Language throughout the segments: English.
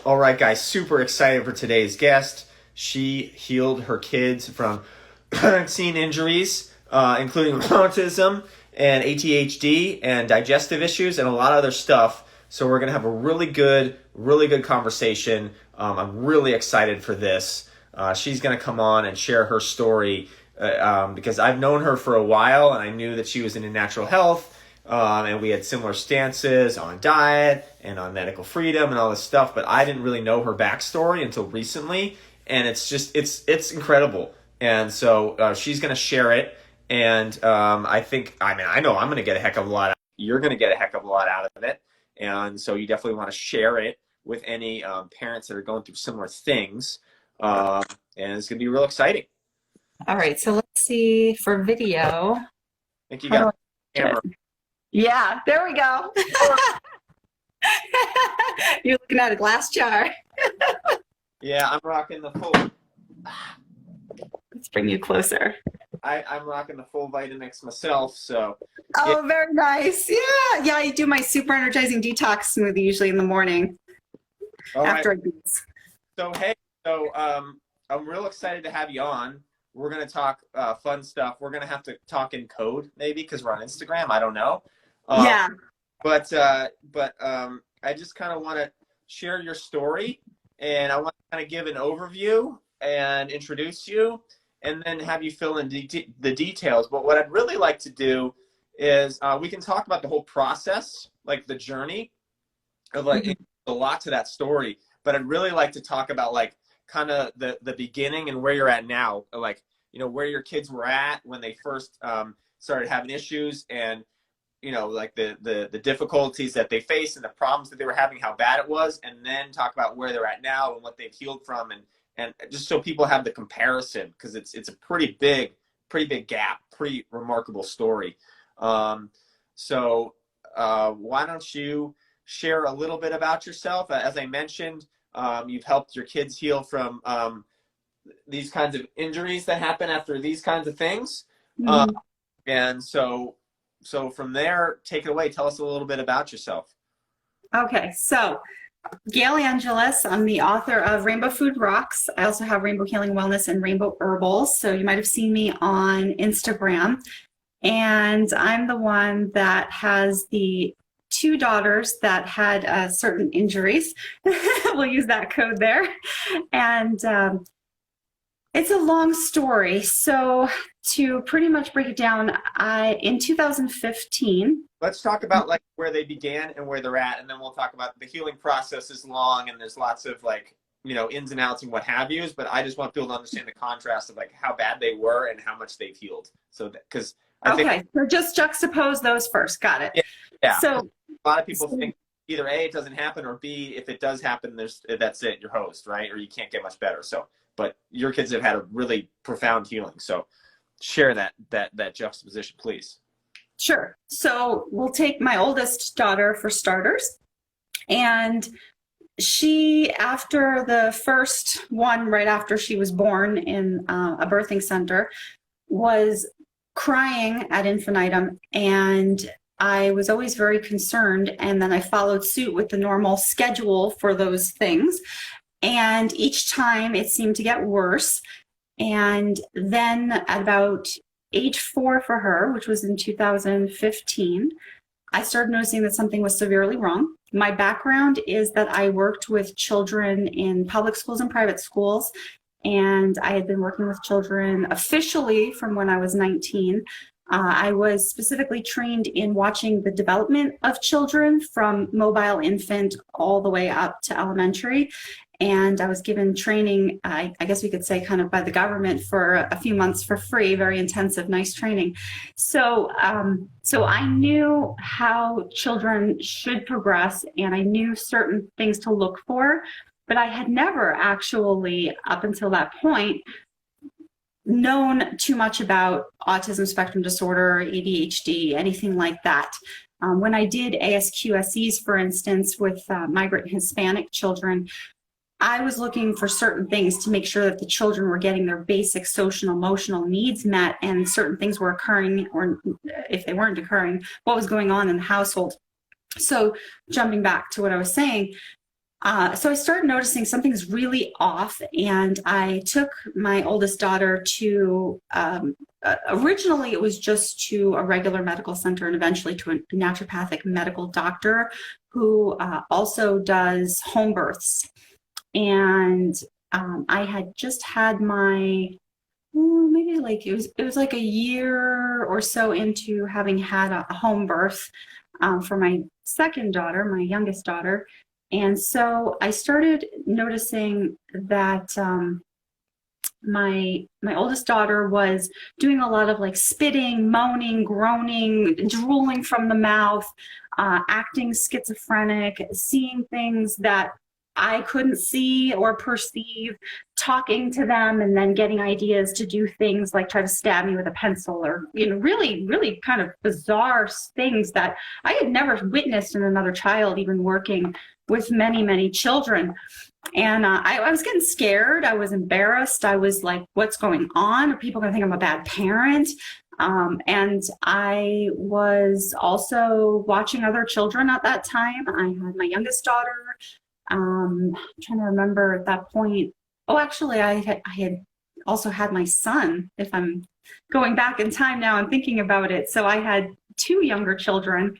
All right, guys, super excited for today's guest. She healed her kids from vaccine injuries, including autism and ADHD and digestive issues and a lot of other stuff. So we're gonna have a really good conversation. I'm really excited for this. She's gonna come on and share her story because I've known her for a while and I knew that she was into natural health. And we had similar stances on diet and on medical freedom and all this stuff, but I didn't really know her backstory until recently, and it's incredible. And so she's going to share it, and I know I'm going to get a heck of a lot. You're going to get a heck of a lot out of it, and so you definitely want to share it with any parents that are going through similar things, and it's going to be real exciting. All right, so let's see for video. I think you got a camera. Yeah, there we go. You're looking at a glass jar. Yeah, I'm rocking the full. Let's bring you closer. I'm rocking the full Vitamix myself, so. Oh, yeah. Very nice. Yeah, I do my super energizing detox smoothie usually in the morning after I eat. So I'm real excited to have you on. We're gonna talk fun stuff. We're gonna have to talk in code maybe because we're on Instagram. I don't know. Yeah. But I just kind of want to share your story, and I want to kind of give an overview and introduce you, and then have you fill in the details. But what I'd really like to do is we can talk about the whole process, like the journey of a lot to that story. But I'd really like to talk about like kind of the beginning and where you're at now, like where your kids were at when they first started having issues, and like the difficulties that they faced and the problems that they were having, how bad it was, and then talk about where they're at now and what they've healed from, and just so people have the comparison, because it's a pretty big gap, pretty remarkable story. So why don't you share a little bit about yourself? As I mentioned, you've helped your kids heal from these kinds of injuries that happen after these kinds of things. And so from there, take it away. Tell us a little bit about yourself. Okay, so Gail Angeles, I'm the author of Rainbow Food Rocks. I also have Rainbow Healing Wellness and Rainbow Herbals. So you might have seen me on Instagram. And I'm the one that has the two daughters that had certain injuries. We'll use that code there. And it's a long story. So to pretty much break it down, in 2015. Let's talk about like where they began and where they're at, and then we'll talk about the healing process is long and there's lots of like, ins and outs and what have yous. But I just want people to understand the contrast of like how bad they were and how much they've healed. So because so just juxtapose those first. Got it. Yeah. So a lot of people think either A, it doesn't happen, or B, if it does happen, that's it, you're host, right? Or you can't get much better. So, but your kids have had a really profound healing. So share that juxtaposition, please. Sure. So we'll take my oldest daughter for starters. And she, after the first one, right after she was born in a birthing center, was crying ad infinitum. And I was always very concerned. And then I followed suit with the normal schedule for those things. And each time it seemed to get worse. And then at about age 4 for her, which was in 2015, I started noticing that something was severely wrong. My background is that I worked with children in public schools and private schools, and I had been working with children officially from when I was 19. I was specifically trained in watching the development of children from mobile infant all the way up to elementary. And I was given training, I guess we could say kind of by the government for a few months for free, very intensive, nice training. So I knew how children should progress, and I knew certain things to look for, but I had never actually, up until that point, known too much about autism spectrum disorder, ADHD, anything like that. When I did ASQSEs, for instance, with migrant Hispanic children, I was looking for certain things to make sure that the children were getting their basic social and emotional needs met, and certain things were occurring, or if they weren't occurring, what was going on in the household. So jumping back to what I was saying, So I started noticing something's really off, and I took my oldest daughter to, originally it was just to a regular medical center and eventually to a naturopathic medical doctor who also does home births. And I had just had my, maybe like it was like a year or so into having had a home birth for my second daughter, my youngest daughter. And so I started noticing that my oldest daughter was doing a lot of like spitting, moaning, groaning, drooling from the mouth, acting schizophrenic, seeing things that I couldn't see or perceive, talking to them, and then getting ideas to do things like try to stab me with a pencil, or really, really kind of bizarre things that I had never witnessed in another child, even working with many, many children. And I was getting scared. I was embarrassed. I was like, what's going on? Are people going to think I'm a bad parent? And I was also watching other children at that time. I had my youngest daughter. I'm trying to remember at that point. Oh, actually, I had also had my son, if I'm going back in time now, I'm thinking about it. So I had two younger children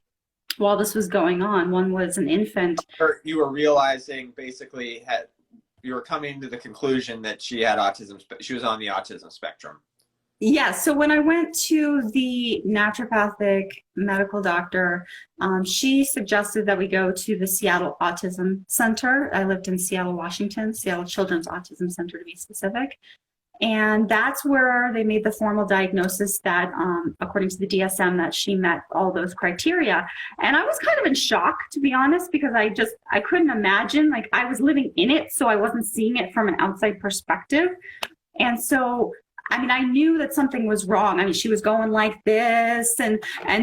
while this was going on. One was an infant. You were realizing basically you were coming to the conclusion that she had autism. She was on the autism spectrum. Yeah, so when I went to the naturopathic medical doctor, she suggested that we go to the Seattle Autism Center. I lived in Seattle, Washington, Seattle Children's Autism Center to be specific. And that's where they made the formal diagnosis that, according to the DSM, that she met all those criteria. And I was kind of in shock, to be honest, because I couldn't imagine, like I was living in it, so I wasn't seeing it from an outside perspective. And so I mean, I knew that something was wrong. I mean, she was going like this and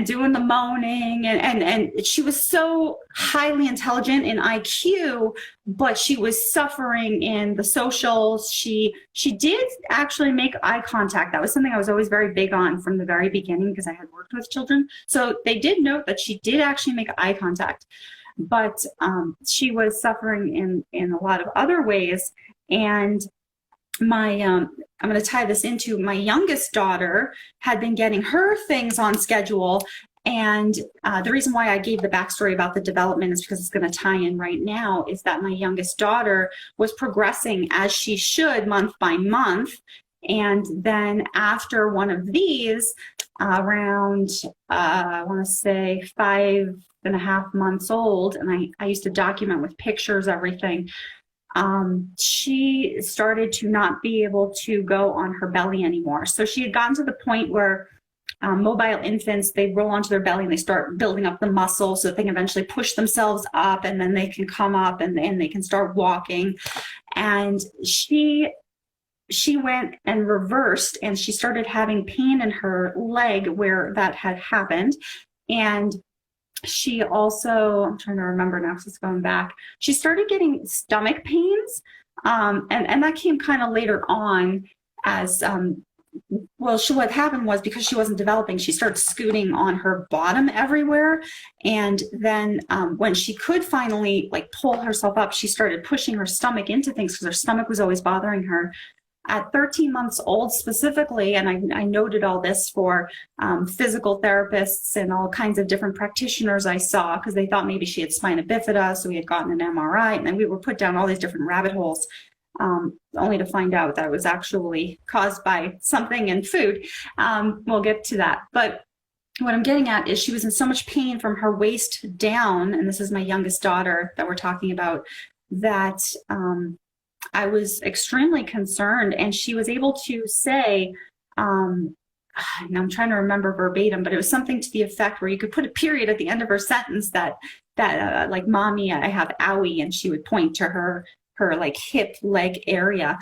doing the moaning, and she was so highly intelligent in IQ, but she was suffering in the socials. She did actually make eye contact. That was something I was always very big on from the very beginning because I had worked with children. So they did note that she did actually make eye contact, but she was suffering in a lot of other ways. And I'm going to tie this into my youngest daughter had been getting her things on schedule. And the reason why I gave the backstory about the development is because it's going to tie in right now, is that my youngest daughter was progressing as she should month by month. And then after one of these, around, I want to say 5.5 months old, and I used to document with pictures, everything. She started to not be able to go on her belly anymore. So she had gotten to the point where mobile infants, they roll onto their belly and they start building up the muscle so that they can eventually push themselves up, and then they can come up and they can start walking. And she went and reversed, and she started having pain in her leg where that had happened. And she also, I'm trying to remember now because it's going back, she started getting stomach pains. And that came kind of later on as, what happened was, because she wasn't developing, she started scooting on her bottom everywhere. And then when she could finally like pull herself up, she started pushing her stomach into things because her stomach was always bothering her. At 13 months old specifically, and I noted all this for physical therapists and all kinds of different practitioners I saw, because they thought maybe she had spina bifida, so we had gotten an MRI, and then we were put down all these different rabbit holes, only to find out that it was actually caused by something in food. We'll get to that. But what I'm getting at is she was in so much pain from her waist down, and this is my youngest daughter that we're talking about, that I was extremely concerned. And she was able to say, and I'm trying to remember verbatim, but it was something to the effect where you could put a period at the end of her sentence that like, mommy, I have owie, and she would point to her like hip leg area.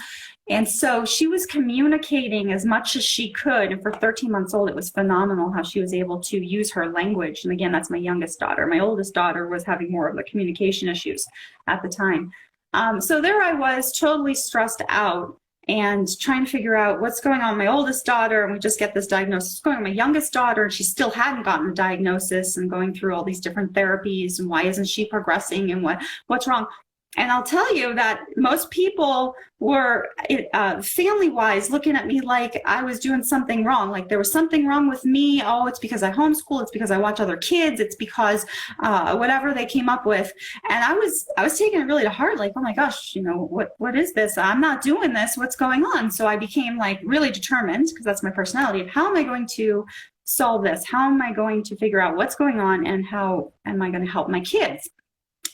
And so she was communicating as much as she could. And for 13 months old, it was phenomenal how she was able to use her language. And again, that's my youngest daughter. My oldest daughter was having more of the communication issues at the time. So there I was, totally stressed out and trying to figure out what's going on with my oldest daughter. And we just get this diagnosis. What's going on with my youngest daughter? And she still hadn't gotten the diagnosis, and going through all these different therapies, and why isn't she progressing, and what's wrong? And I'll tell you that most people were family-wise looking at me like I was doing something wrong. Like there was something wrong with me. Oh, it's because I homeschool. It's because I watch other kids. It's because whatever they came up with. And I was taking it really to heart. Like, oh my gosh, what is this? I'm not doing this. What's going on? So I became like really determined, because that's my personality, of how am I going to solve this? How am I going to figure out what's going on, and how am I going to help my kids?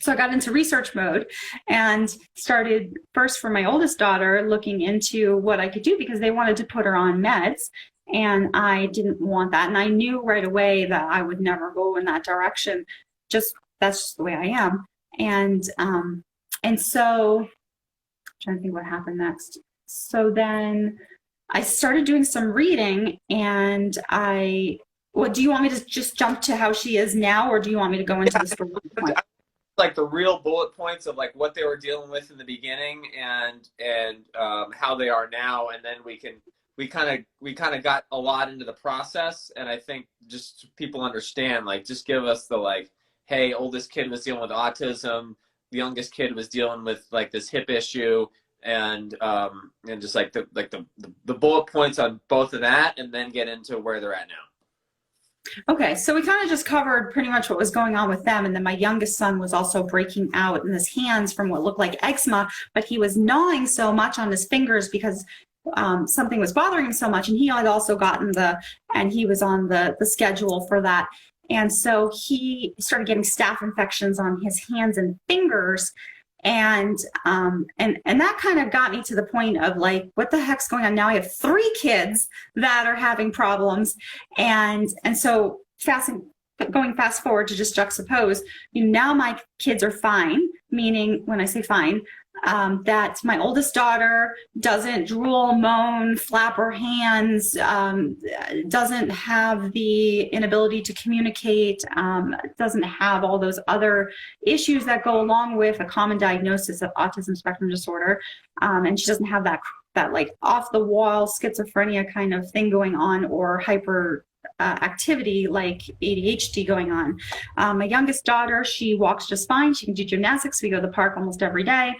So I got into research mode and started first for my oldest daughter looking into what I could do, because they wanted to put her on meds and I didn't want that. And I knew right away that I would never go in that direction. That's just the way I am. And so I'm trying to think what happened next. So then I started doing some reading, and do you want me to just jump to how she is now, or do you want me to go into the story? Like the real bullet points of like what they were dealing with in the beginning, and how they are now, and then we kind of got a lot into the process. And I think just so people understand, like, just give us the like, hey, oldest kid was dealing with autism, the youngest kid was dealing with like this hip issue, and just like the bullet points on both of that, and then get into where they're at now. Okay, so we kind of just covered pretty much what was going on with them. And then my youngest son was also breaking out in his hands from what looked like eczema, but he was gnawing so much on his fingers because something was bothering him so much. And he had also gotten and he was on the schedule for that. And so he started getting staph infections on his hands and fingers. And that kind of got me to the point of like, what the heck's going on now? I have 3 kids that are having problems. And so going fast forward to just juxtapose, now my kids are fine, meaning when I say fine, that my oldest daughter doesn't drool, moan, flap her hands, doesn't have the inability to communicate, doesn't have all those other issues that go along with a common diagnosis of autism spectrum disorder. And she doesn't have that like off the wall schizophrenia kind of thing going on, or hyper activity like ADHD going on. My youngest daughter, she walks just fine. She can do gymnastics. We go to the park almost every day.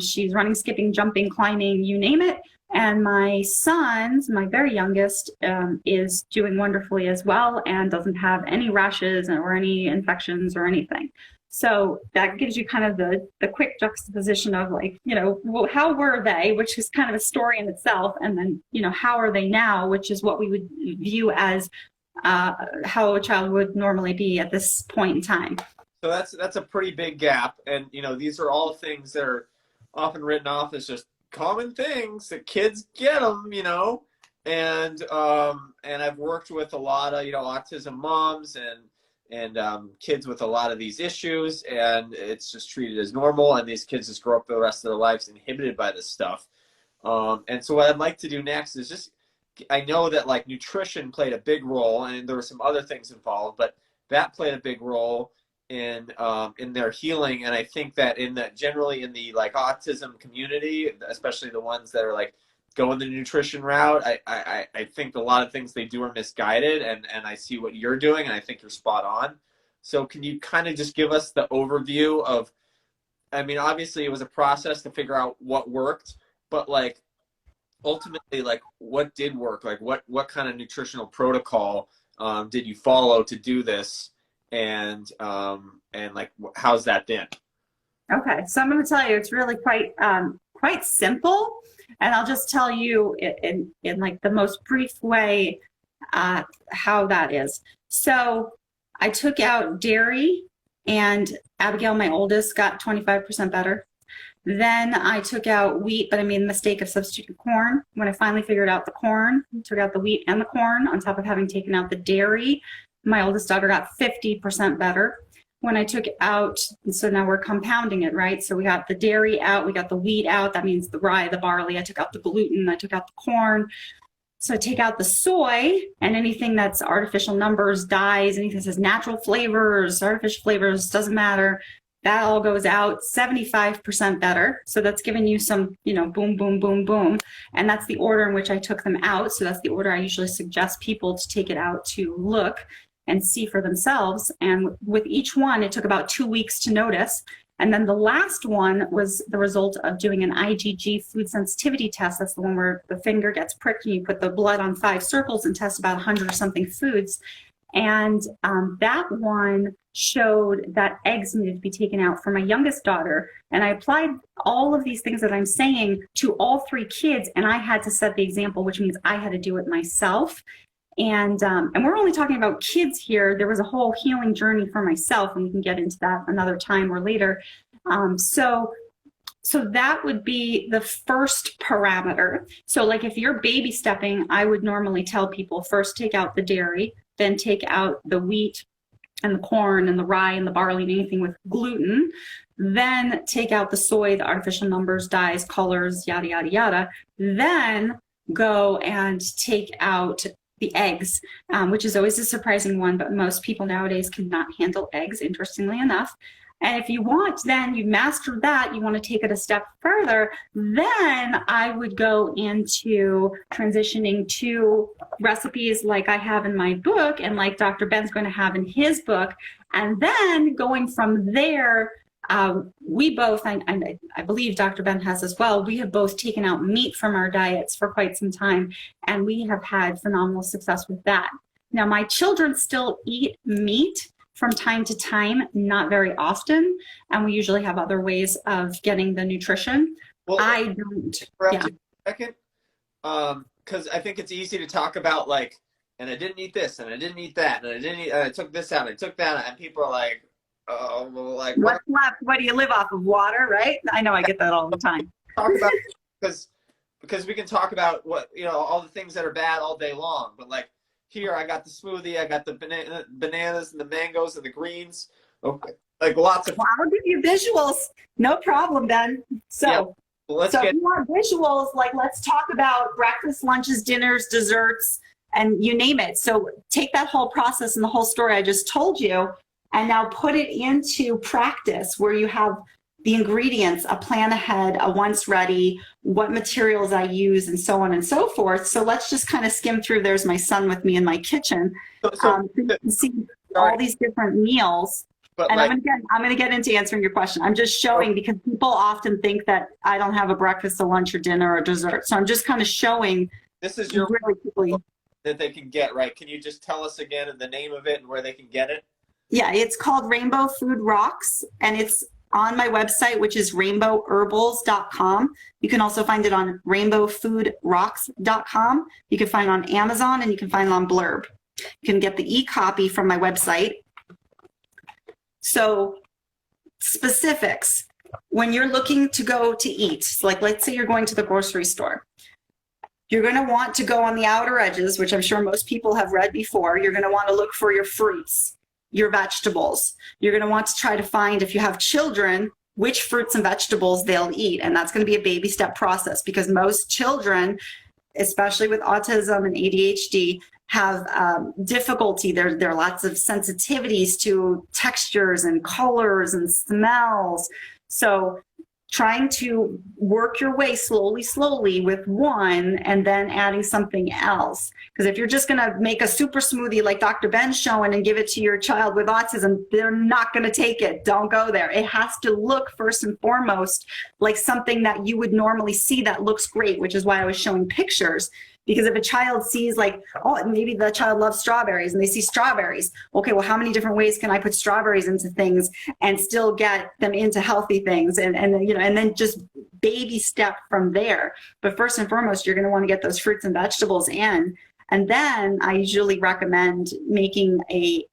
She's running, skipping, jumping, climbing, you name it. And my son, my very youngest, is doing wonderfully as well, and doesn't have any rashes or any infections or anything. So that gives you kind of the quick juxtaposition of like, how were they, which is kind of a story in itself. And then, how are they now, which is what we would view as how a child would normally be at this point in time. So that's a pretty big gap. And, these are all things that are often written off as just common things that kids get them, and I've worked with a lot of, autism moms and kids with a lot of these issues, and it's just treated as normal, and these kids just grow up the rest of their lives inhibited by this stuff. And so what I'd like to do next is just, I know that like nutrition played a big role, and there were some other things involved, but that played a big role in their healing. And I think that generally in the like autism community, especially the ones that are like going the nutrition route, I think a lot of things they do are misguided, and I see what you're doing, and I think you're spot on. So can you kind of just give us the overview of, I mean, obviously it was a process to figure out what worked, but like ultimately, like what did work? Like what kind of nutritional protocol did you follow to do this? And like, how's that been? Okay, so I'm going to tell you, it's really quite simple. And I'll just tell you in like the most brief way how that is. So I took out dairy, and Abigail, my oldest, got 25% better. Then I took out wheat, but I made the mistake of substituting corn. When I finally figured out the corn, took out the wheat and the corn on top of having taken out the dairy, my oldest daughter got 50% better. When I took out, so now we're compounding it, right? So we got the dairy out, we got the wheat out. That means the rye, the barley. I took out the gluten, I took out the corn. So I take out the soy and anything that's artificial numbers, dyes, anything that says natural flavors, artificial flavors, doesn't matter. That all goes out, 75% better. So that's giving you some, boom, boom, boom, boom. And that's the order in which I took them out. So that's the order I usually suggest people to take it out to look and see for themselves. And with each one, it took about 2 weeks to notice. And then the last one was the result of doing an IgG food sensitivity test. That's the one where the finger gets pricked and you put the blood on 5 circles and test about 100 or something foods. And that one showed that eggs needed to be taken out for my youngest daughter. And I applied all of these things that I'm saying to all 3 kids, and I had to set the example, which means I had to do it myself. And we're only talking about kids here. There was a whole healing journey for myself, and we can get into that another time or later. So that would be the first parameter. So like if you're baby stepping, I would normally tell people first take out the dairy, then take out the wheat and the corn and the rye and the barley and anything with gluten, then take out the soy, the artificial numbers, dyes, colors, yada, yada, yada. Then go and take out the eggs, which is always a surprising one, but most people nowadays cannot handle eggs, interestingly enough. And if you want, then you mastered that, you want to take it a step further, then I would go into transitioning to recipes like I have in my book and like Dr. Ben's going to have in his book. And then going from there, we both, and I believe Dr. Ben has as well, we have both taken out meat from our diets for quite some time, and we have had phenomenal success with that. Now, my children still eat meat from time to time, not very often, and we usually have other ways of getting the nutrition. Well, I don't. Yeah. A second, because I think it's easy to talk about like, and I didn't eat this, and I didn't eat that, and I didn't eat, and I took this out, I took that out, and people are like, oh, well, like what's left? What do you live off of? Water, right? I know, I get that all the time. Talk about because we can talk about what all the things that are bad all day long, but like. Here, I got the smoothie, I got the bananas and the mangoes and the greens. Okay. Like lots of. Well, I'll give you visuals. No problem, Ben. So, yeah. Well, if you want visuals, like let's talk about breakfast, lunches, dinners, desserts, and you name it. So take that whole process and the whole story I just told you, and now put it into practice where you have the ingredients, a plan ahead, a once ready, what materials I use, and so on and so forth. So let's just kind of skim through. There's my son with me in my kitchen. So you can see all these different meals. And like, I'm going to get into answering your question. I'm just showing because people often think that I don't have a breakfast, a lunch, or dinner, or dessert. So I'm just kind of showing. This is your really quickly that they can get, right? Can you just tell us again the name of it and where they can get it? Yeah, it's called Rainbow Food Rocks, and it's on my website, which is rainbowherbals.com. You can also find it on rainbowfoodrocks.com. You can find it on Amazon, and you can find it on Blurb. You can get the e-copy from my website. So specifics, when you're looking to go to eat, like let's say you're going to the grocery store, you're going to want to go on the outer edges, which I'm sure most people have read before. You're going to want to look for your fruits, your vegetables. You're going to want to try to find, if you have children, which fruits and vegetables they'll eat. And that's going to be a baby step process because most children, especially with autism and ADHD, have difficulty. There are lots of sensitivities to textures and colors and smells. So trying to work your way slowly with one and then adding something else. Because if you're just going to make a super smoothie like Dr. Ben's showing and give it to your child with autism, they're not going to take it. Don't go there. It has to look first and foremost like something that you would normally see that looks great, which is why I was showing pictures. Because if a child sees like, oh, maybe the child loves strawberries and they see strawberries. Okay, well, how many different ways can I put strawberries into things and still get them into healthy things? And then just baby step from there. But first and foremost, you're going to want to get those fruits and vegetables in. And then I usually recommend making a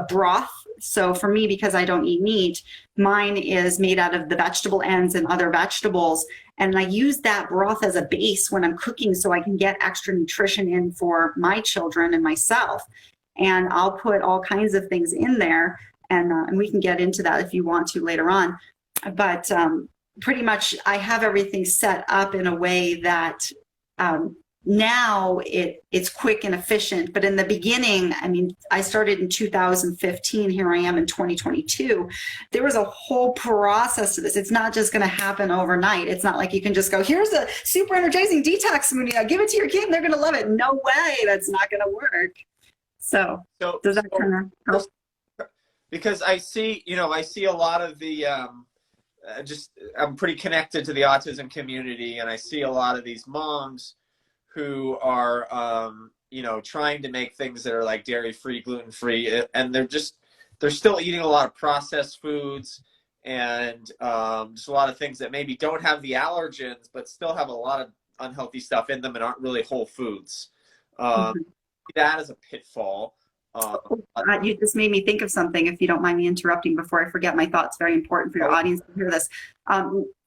broth. So for me, because I don't eat meat, mine is made out of the vegetable ends and other vegetables. And I use that broth as a base when I'm cooking so I can get extra nutrition in for my children and myself. And I'll put all kinds of things in there. And we can get into that if you want to later on. But pretty much I have everything set up in a way that now it's quick and efficient. But in the beginning, I mean, I started in 2015. Here I am in 2022. There was a whole process to this. It's not just going to happen overnight. It's not like you can just go, here's a super energizing detox smoothie. I'll give it to your kid and they're going to love it. No way. That's not going to work. So does that kind of help? Because I see a lot of the I'm pretty connected to the autism community, and I see a lot of these moms who are, trying to make things that are like dairy-free, gluten-free, and they're still eating a lot of processed foods and just a lot of things that maybe don't have the allergens, but still have a lot of unhealthy stuff in them and aren't really whole foods. Mhm. That is a pitfall. You just made me think of something, if you don't mind me interrupting before I forget my thoughts. Very important for your audience to hear this.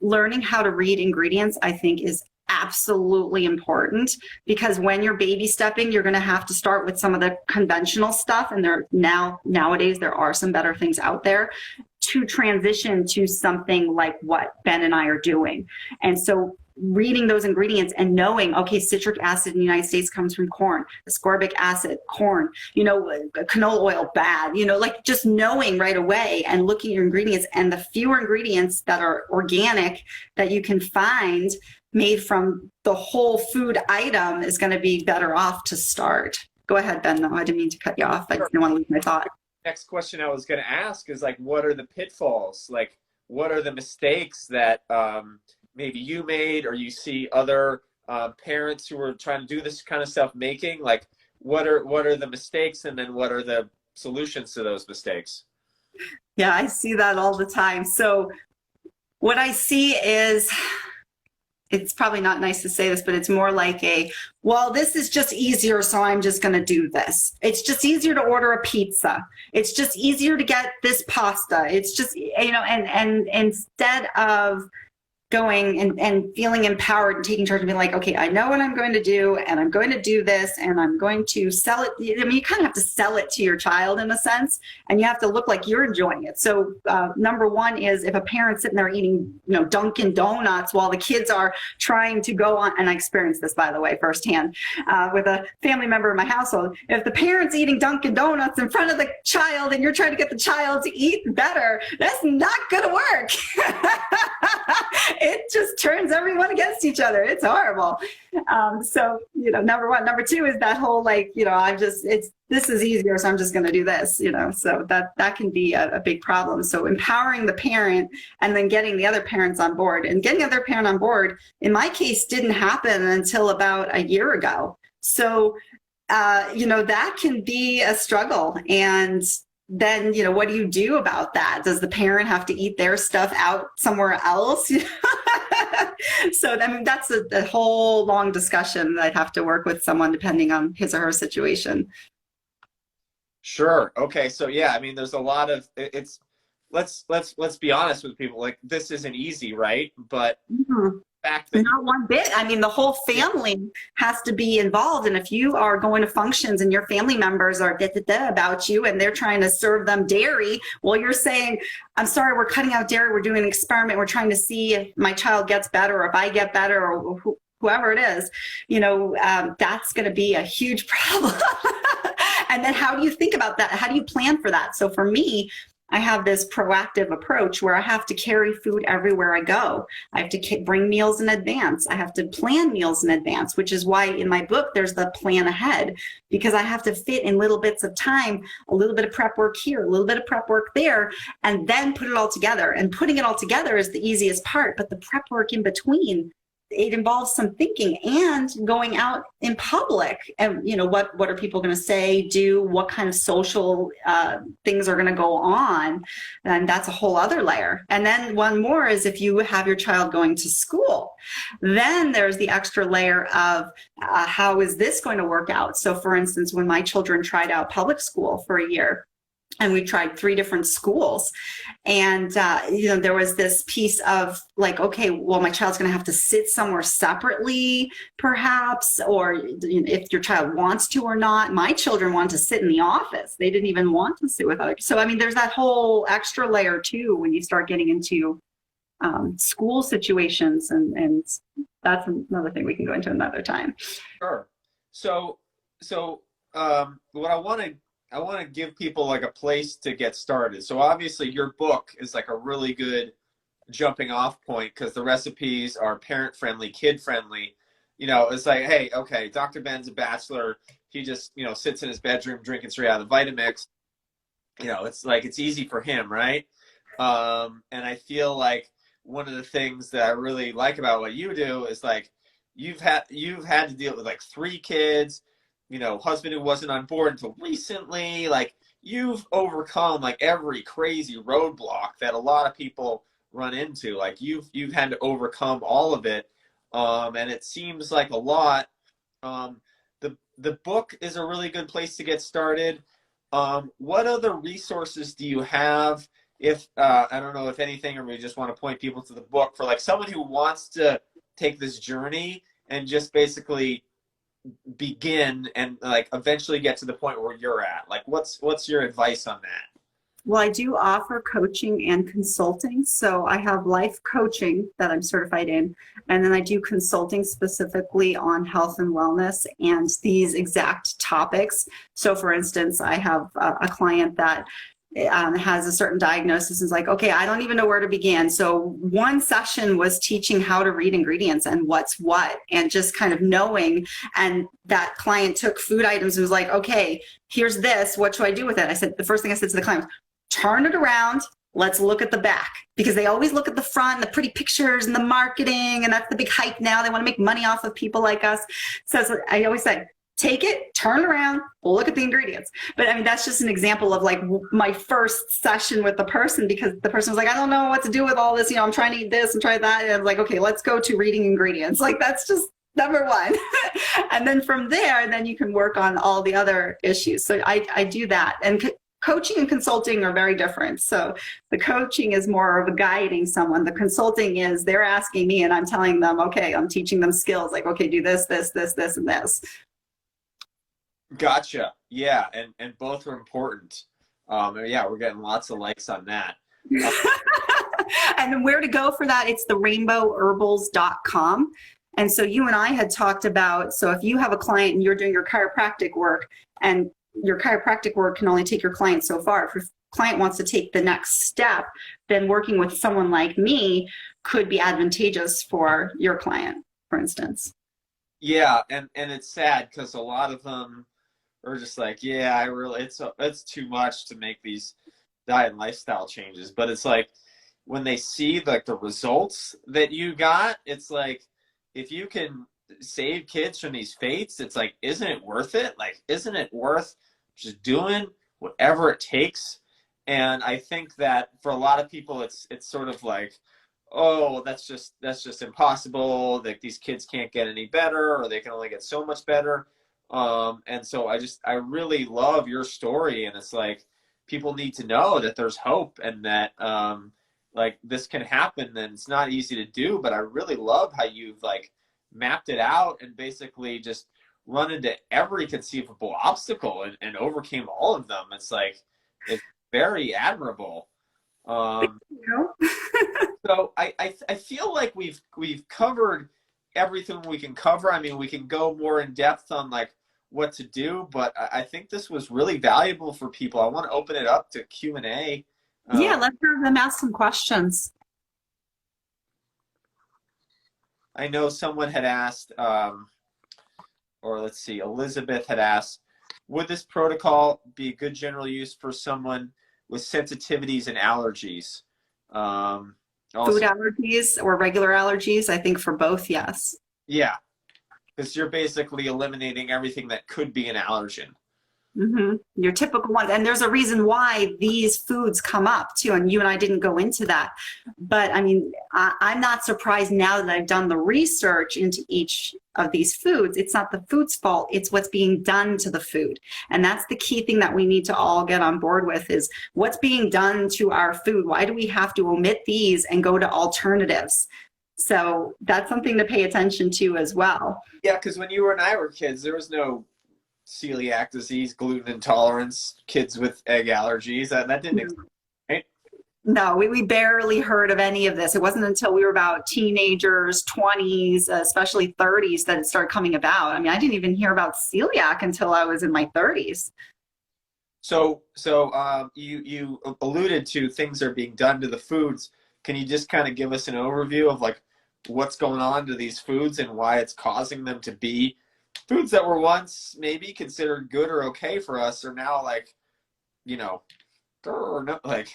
Learning how to read ingredients, I think, is absolutely important, because when you're baby stepping, you're going to have to start with some of the conventional stuff. And nowadays, there are some better things out there to transition to something like what Ben and I are doing. And so reading those ingredients and knowing, okay, citric acid in the United States comes from corn, ascorbic acid, corn, canola oil, bad, like just knowing right away and looking at your ingredients, and the fewer ingredients that are organic that you can find made from the whole food item is going to be better off to start. Go ahead, Ben. No, I didn't mean to cut you off. I didn't want to lose my thought. Next question I was going to ask is, like, what are the pitfalls? Like, what are the mistakes that maybe you made, or you see other parents who are trying to do this kind of stuff making? Like, what are the mistakes, and then what are the solutions to those mistakes? Yeah, I see that all the time. So what I see is, it's probably not nice to say this, but it's more like well, this is just easier, so I'm just going to do this. It's just easier to order a pizza. It's just easier to get this pasta. It's just, and instead of going and feeling empowered and taking charge and being like, okay, I know what I'm going to do, and I'm going to do this, and I'm going to sell it. I mean, you kind of have to sell it to your child in a sense, and you have to look like you're enjoying it. So number one is, if a parent's sitting there eating, Dunkin' Donuts while the kids are trying to go on, and I experienced this, by the way, firsthand with a family member in my household. If the parent's eating Dunkin' Donuts in front of the child and you're trying to get the child to eat better, that's not going to work. It just turns everyone against each other. It's horrible. So, number one. Number two is that whole, this is easier, so I'm just going to do this, so that can be a big problem. So empowering the parent and then getting the other parents on board, and getting the other parent on board, in my case, didn't happen until about a year ago. So, that can be a struggle. And then, what do you do about that? Does the parent have to eat their stuff out somewhere else? So, I mean, that's a whole long discussion that I'd have to work with someone depending on his or her situation. Sure. Okay. So yeah, I mean, there's a lot of let's be honest with people. Like, this isn't easy, right? But fact that not one bit. I mean, the whole family has to be involved. And if you are going to functions and your family members are about you and they're trying to serve them dairy, well, you're saying, I'm sorry, we're cutting out dairy. We're doing an experiment. We're trying to see if my child gets better, or if I get better, or whoever it is, that's going to be a huge problem. And then how do you think about that? How do you plan for that? So for me, I have this proactive approach where I have to carry food everywhere I go. I have to bring meals in advance. I have to plan meals in advance, which is why in my book, there's the plan ahead, because I have to fit in little bits of time, a little bit of prep work here, a little bit of prep work there, and then put it all together. And putting it all together is the easiest part, but the prep work in between, it involves some thinking and going out in public. And, what are people going to say, do, what kind of social things are going to go on? And that's a whole other layer. And then one more is, if you have your child going to school, then there's the extra layer of how is this going to work out? So for instance, when my children tried out public school for a year, and we tried 3 different schools. And, there was this piece of like, okay, well, my child's going to have to sit somewhere separately, perhaps, or if your child wants to or not. My children wanted to sit in the office. They didn't even want to sit with others. So, I mean, there's that whole extra layer too, when you start getting into school situations. And that's another thing we can go into another time. Sure. So what I want to give people like a place to get started. So obviously your book is like a really good jumping off point, because the recipes are parent friendly, kid friendly. It's like, hey, okay, Dr. Ben's a bachelor. He just, sits in his bedroom drinking straight out of the Vitamix. It's like, it's easy for him, right? And I feel like one of the things that I really like about what you do is like you've had to deal with like 3 kids, husband who wasn't on board until recently. Like you've overcome like every crazy roadblock that a lot of people run into. Like you've had to overcome all of it. And it seems like a lot. The book is a really good place to get started. What other resources do you have? If I don't know if anything, or we just want to point people to the book for like someone who wants to take this journey and just basically begin and like eventually get to the point where you're at. Like, what's your advice on that? Well, I do offer coaching and consulting. So I have life coaching that I'm certified in, and then I do consulting specifically on health and wellness and these exact topics. So for instance, I have a client that has a certain diagnosis and is like, okay, I don't even know where to begin. So one session was teaching how to read ingredients and what's what, and just kind of knowing. And that client took food items and was like, okay, here's this, what should I do with it? I said, the first thing I said to the client was, turn it around. Let's look at the back, because they always look at the front and the pretty pictures and the marketing. And that's the big hype now. They want to make money off of people like us. So I always said, take it, turn around, look at the ingredients. But I mean, that's just an example of like my first session with the person, because the person was like, I don't know what to do with all this. I'm trying to eat this and try that. And I was like, okay, let's go to reading ingredients. Like that's just number one. And then from there, then you can work on all the other issues. So I do that. And coaching and consulting are very different. So the coaching is more of a guiding someone. The consulting is they're asking me and I'm telling them, okay, I'm teaching them skills like, okay, do this, this, this, this, and this. Gotcha. Yeah, and both are important. Yeah, we're getting lots of likes on that. And then where to go for that, it's the rainbowherbals.com. And so you and I had talked about, so if you have a client and you're doing your chiropractic work, and your chiropractic work can only take your client so far. If your client wants to take the next step, then working with someone like me could be advantageous for your client, for instance. Yeah, and it's sad because a lot of them are just like, yeah, it's too much to make these diet and lifestyle changes. But it's like when they see like the results that you got, it's like if you can save kids from these fates, it's like, isn't it worth it? Like, isn't it worth just doing whatever it takes? And I think that for a lot of people, it's sort of like, oh, that's just impossible. Like these kids can't get any better, or they can only get so much better. And so I really love your story, and it's like people need to know that there's hope and that like this can happen. And it's not easy to do, but I really love how you've like mapped it out and basically just run into every conceivable obstacle and overcame all of them. It's like, it's very admirable. So I feel like we've covered everything we can cover. I mean, we can go more in depth on like what to do, but I think this was really valuable for people. I want to open it up to Q&A. Yeah, let's have them ask some questions. I know someone had asked, or let's see, Elizabeth had asked, would this protocol be good general use for someone with sensitivities and allergies? Food allergies or regular allergies? I think for both, yes. Yeah, because you're basically eliminating everything that could be an allergen. Mm-hmm. Your typical ones. And there's a reason why these foods come up too. And you and I didn't go into that. But I mean, I'm not surprised now that I've done the research into each of these foods. It's not the food's fault. It's what's being done to the food. And that's the key thing that we need to all get on board with is what's being done to our food. Why do we have to omit these and go to alternatives? So that's something to pay attention to as well. Yeah, because when you and I were kids, there was no celiac disease, gluten intolerance, kids with egg allergies. That didn't exist, right? No, we barely heard of any of this. It wasn't until we were about teenagers, 20s, especially 30s that it started coming about. I mean, I didn't even hear about celiac until I was in my 30s. So you alluded to things that are being done to the foods. Can you just kind of give us an overview of like what's going on to these foods and why it's causing them to be foods that were once maybe considered good or okay for us are now like, like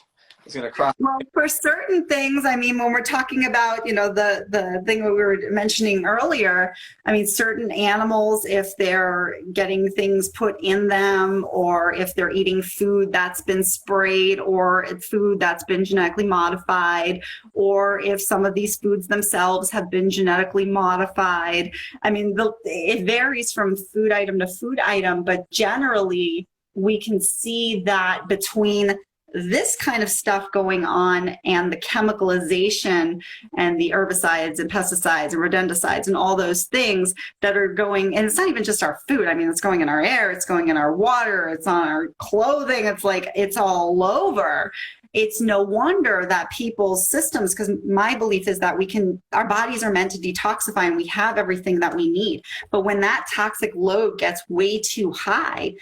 is going to cross. Well, for certain things, I mean, when we're talking about, the thing that we were mentioning earlier, I mean, certain animals, if they're getting things put in them, or if they're eating food that's been sprayed, or food that's been genetically modified, or if some of these foods themselves have been genetically modified. I mean, it varies from food item to food item, but generally we can see that between this kind of stuff going on and the chemicalization and the herbicides and pesticides and rodenticides and all those things that are going, and it's not even just our food. I mean, it's going in our air, it's going in our water, it's on our clothing, it's like, it's all over. It's no wonder that people's systems, because my belief is that our bodies are meant to detoxify and we have everything that we need. But when that toxic load gets way too high,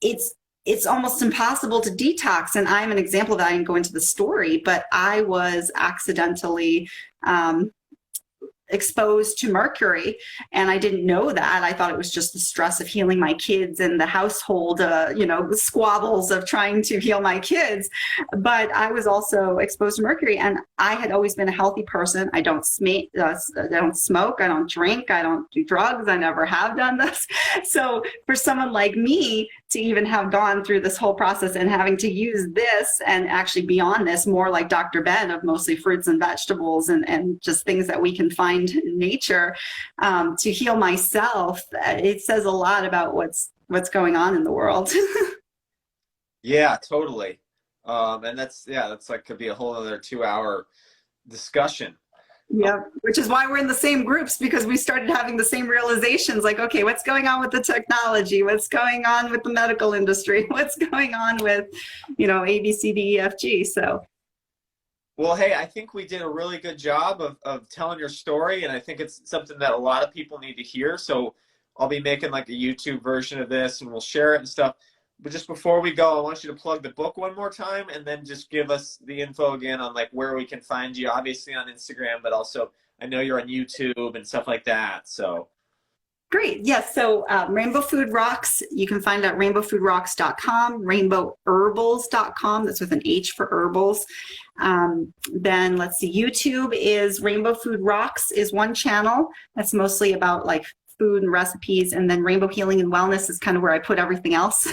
it's almost impossible to detox. And I'm an example of that. I didn't go into the story, but I was accidentally exposed to mercury, and I didn't know that. I thought it was just the stress of healing my kids and the household, squabbles of trying to heal my kids. But I was also exposed to mercury, and I had always been a healthy person. I don't smoke, I don't drink, I don't do drugs. I never have done this. So for someone like me to even have gone through this whole process and having to use this and actually be on this more like Dr. Ben of mostly fruits and vegetables and just things that we can find in nature to heal myself, it says a lot about what's going on in the world. Yeah, totally. And that's like could be a whole other 2-hour discussion. Yeah, which is why we're in the same groups, because we started having the same realizations, like, okay, what's going on with the technology? What's going on with the medical industry? What's going on with, A, B, C, D, E, F, G? So. Well, hey, I think we did a really good job of telling your story, and I think it's something that a lot of people need to hear. So I'll be making like a YouTube version of this, and we'll share it and stuff. But just before we go, I want you to plug the book one more time, and then just give us the info again on like where we can find you, obviously on Instagram, but also I know you're on YouTube and stuff like that. So Great. Yes. So Rainbow Food Rocks, you can find at rainbowfoodrocks.com, rainbowherbals.com. That's with an H for herbals. Then let's see, YouTube is Rainbow Food Rocks is one channel. That's mostly about like food and recipes. And then Rainbow Healing and Wellness is kind of where I put everything else.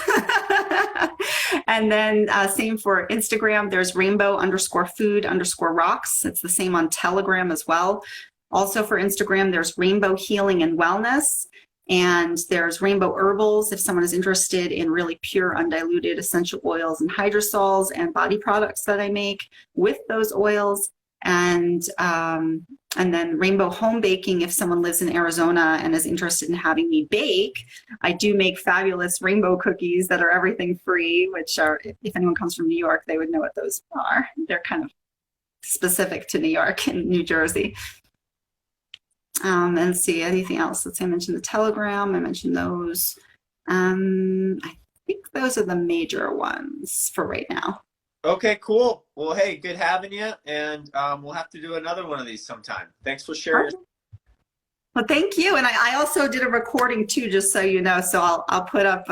And then same for Instagram, there's rainbow_food_rocks. It's the same on Telegram as well. Also for Instagram, there's Rainbow Healing and Wellness, and there's Rainbow Herbals if someone is interested in really pure, undiluted essential oils and hydrosols and body products that I make with those oils. And then Rainbow Home Baking if someone lives in Arizona and is interested in having me bake. I do make fabulous rainbow cookies that are everything free, which are, if anyone comes from New York, they would know what those are. They're kind of specific to New York and New Jersey. And see anything else. Let's say I mentioned the Telegram. I mentioned those. I think those are the major ones for right now. Okay, cool. Well, hey, good having you, and we'll have to do another one of these sometime. Thanks for sharing. Well, thank you. And I also did a recording too, just so you know. So I'll put up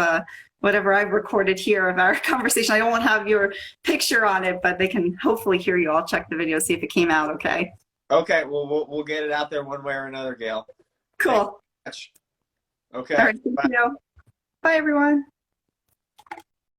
whatever I've recorded here of our conversation. I don't want to have your picture on it, but they can hopefully hear you. I'll check the video, see if it came out okay. Okay, well, we'll get it out there one way or another, Gail. Cool. Okay. All right, thank you. Bye, everyone.